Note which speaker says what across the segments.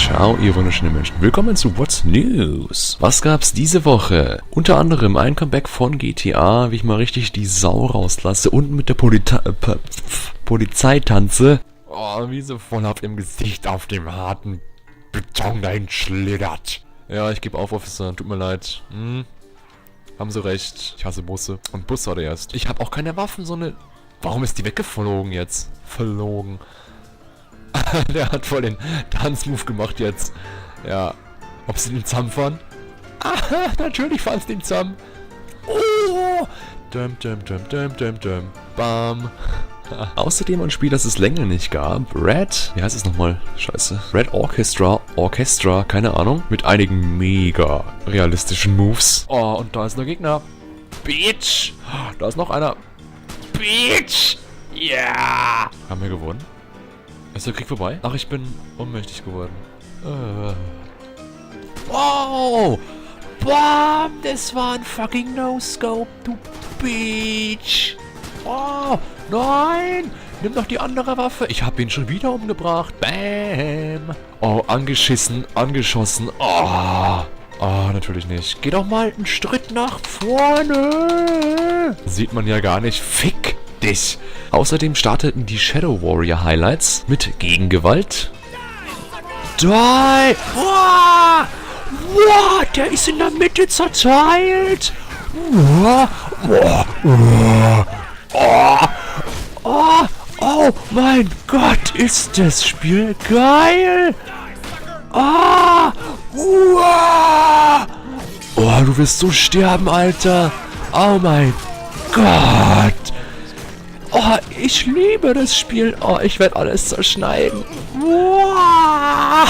Speaker 1: Ciao, ihr wunderschönen Menschen. Willkommen zu What's News. Was gab's diese Woche? Unter anderem ein Comeback von GTA, wie ich mal richtig die Sau rauslasse und mit der Polizei tanze.
Speaker 2: Oh, wie so voll auf dem Gesicht auf dem harten Beton dahin schlittert.
Speaker 1: Ja, ich gebe auf, Officer. Tut mir leid. Haben Sie recht. Ich hasse Busse. Und Bus war der erst. Ich habe auch keine Waffen, so eine... Warum ist die weggeflogen jetzt? Verlogen. Der hat voll den Tanzmove gemacht jetzt. Ja. Ob sie den Zamm fahren? Ah, natürlich fahren sie den Zamm. Oh! Bam. Außerdem ein Spiel, das es länger nicht gab. Red, wie heißt es nochmal? Scheiße. Red Orchestra, keine Ahnung. Mit einigen mega realistischen Moves. Oh, und da ist ein Gegner. Bitch! Da ist noch einer. Bitch! Yeah! Haben wir gewonnen? Ist der Krieg vorbei? Ach, ich bin ohnmächtig geworden. Wow! Bam! Das war ein fucking No-Scope, du Bitch! Oh! Nein! Nimm doch die andere Waffe. Ich hab ihn schon wieder umgebracht. Bam! Oh, angeschissen, angeschossen. Oh! Oh, natürlich nicht. Geh doch mal einen Schritt nach vorne! Sieht man ja gar nicht. Fick dich! Außerdem starteten die Shadow Warrior Highlights mit Gegengewalt. Die! Wow! Wow! Der ist in der Mitte zerteilt! Wow! Wow! Oh! Oh! Oh mein Gott, ist das Spiel geil! Ah! Wow! Oh, du wirst so sterben, Alter! Oh mein Gott! Oh, ich liebe das Spiel. Oh, ich werde alles zerschneiden. Wow!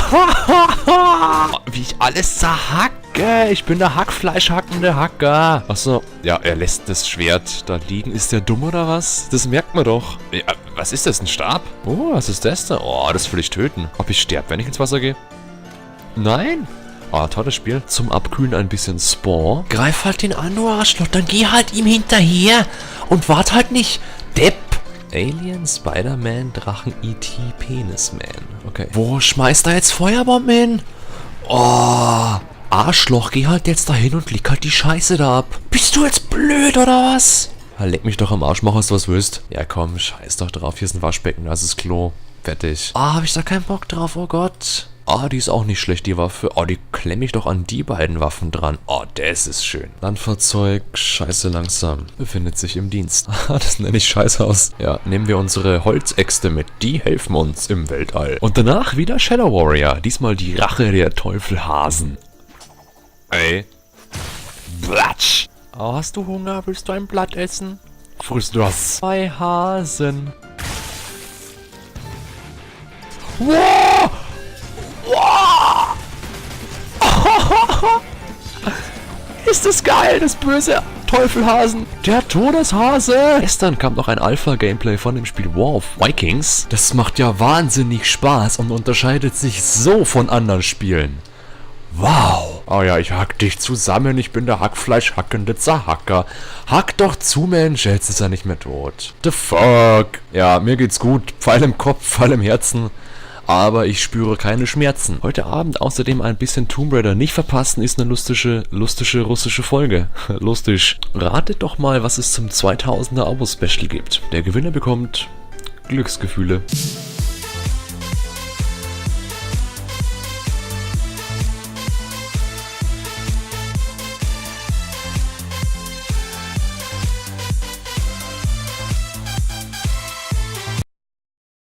Speaker 1: Wie ich alles zerhacke. Ich bin der hackfleischhackende Hacker. Achso, ja, er lässt das Schwert da liegen. Ist der dumm oder was? Das merkt man doch. Ja, was ist das, ein Stab? Oh, was ist das da? Oh, das will ich töten. Ob ich sterbe, wenn ich ins Wasser gehe? Nein. Oh, tolles Spiel. Zum Abkühlen ein bisschen Spawn. Greif halt den an, du Arschloch. Dann geh halt ihm hinterher. Und wart halt nicht... Depp! Alien, Spider-Man, Drachen, E.T., Penisman. Okay. Wo schmeißt er jetzt Feuerbomben hin? Oh! Arschloch, geh halt jetzt dahin und leg halt die Scheiße da ab. Bist du jetzt blöd, oder was? Leck mich doch am Arsch, mach was du was willst. Ja komm, scheiß doch drauf. Hier ist ein Waschbecken, da ist das Klo. Fertig. Ah, hab ich da keinen Bock drauf, oh Gott. Ah, die ist auch nicht schlecht, die Waffe. Oh, die klemme ich doch an die beiden Waffen dran. Oh, das ist schön. Landfahrzeug, scheiße langsam. Befindet sich im Dienst. Das nenne ich Scheißhaus. Ja, nehmen wir unsere Holzäxte mit. Die helfen uns im Weltall. Und danach wieder Shadow Warrior. Diesmal die Rache der Teufelhasen. Ey. Blatsch. Oh, hast du Hunger? Willst du ein Blatt essen? Frisst du das? Zwei Hasen. Wow! Wow! Ist das geil, das böse Teufelhasen. Der Todeshase. Gestern kam noch ein Alpha-Gameplay von dem Spiel War of Vikings. Das macht ja wahnsinnig Spaß und unterscheidet sich so von anderen Spielen. Wow. Oh ja, ich hack dich zusammen. Ich bin der hackfleischhackende Zerhacker. Hack doch zu, Mensch. Jetzt ist er nicht mehr tot. The fuck? Ja, mir geht's gut. Pfeil im Kopf, Pfeil im Herzen. Aber ich spüre keine Schmerzen. Heute Abend außerdem ein bisschen Tomb Raider. Nicht verpassen, ist eine lustige russische Folge. Lustig. Ratet doch mal, was es zum 2000er Abo-Special gibt. Der Gewinner bekommt Glücksgefühle.